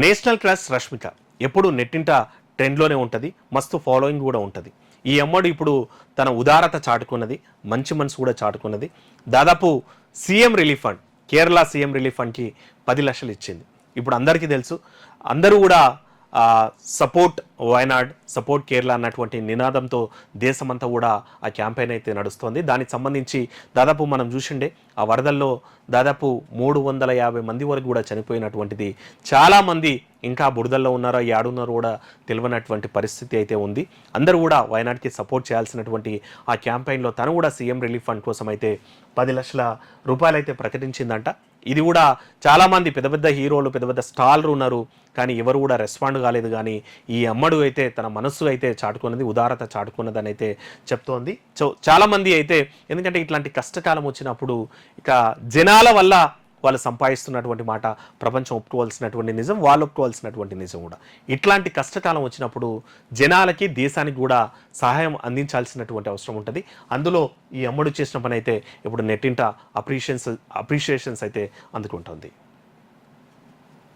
National crush Rashmika ఎప్పుడు నెట్టింట ట్రెండ్లోనే ఉంటుంది, మస్తు ఫాలోయింగ్ కూడా ఉంటుంది. ఈ అమ్మడు ఇప్పుడు తన ఉదారత చాటుకున్నది, మంచి మనసు కూడా చాటుకున్నది. దాదాపు CM relief fund, Kerala CM relief ఫండ్కి 10 లక్షలు ఇచ్చింది. ఇప్పుడు అందరికీ తెలుసు, అందరూ కూడా సపోర్ట్ వయనాడ్, సపోర్ట్ కేరళ అన్నటువంటి నినాదంతో దేశమంతా కూడా ఆ క్యాంపెయిన్ అయితే నడుస్తోంది. దానికి సంబంధించి దాదాపు మనం చూసిండే ఆ వరదల్లో దాదాపు 350 మంది వరకు కూడా చనిపోయినటువంటిది. చాలామంది ఇంకా బురదల్లో ఉన్నారో ఏడున్నారో కూడా తెలియనటువంటి పరిస్థితి అయితే ఉంది. అందరూ కూడా వయనాడ్కి సపోర్ట్ చేయాల్సినటువంటి ఆ క్యాంపెయిన్లో తను కూడా సీఎం రిలీఫ్ ఫండ్ కోసం అయితే 10 లక్షల రూపాయలు అయితే ప్రకటించిందంట. ఇది కూడా చాలామంది పెద్ద పెద్ద హీరోలు, పెద్ద పెద్ద స్టార్లు ఉన్నారు, కానీ ఎవరు కూడా రెస్పాండ్ కాలేదు. కానీ ఈ అమ్మడు అయితే తన మనస్సు అయితే చాటుకున్నది, ఉదారత చాటుకున్నది అని అయితే చెప్తోంది. సో చాలామంది అయితే, ఎందుకంటే ఇట్లాంటి కష్టకాలం వచ్చినప్పుడు ఇక జనాల వల్ల వాళ్ళు సంపాదిస్తున్నటువంటి మాట ప్రపంచం ఒప్పుకోవాల్సినటువంటి నిజం, వాళ్ళు ఒప్పుకోవాల్సినటువంటి నిజం కూడా. ఇట్లాంటి కష్టకాలం వచ్చినప్పుడు జనాలకి, దేశానికి కూడా సహాయం అందించాల్సినటువంటి అవసరం ఉంటుంది. అందులో ఈ అమ్మడు చేసిన పని అయితే ఇప్పుడు నెట్టింట అప్రిషియేషన్స్ అయితే అందుకుంటుంది.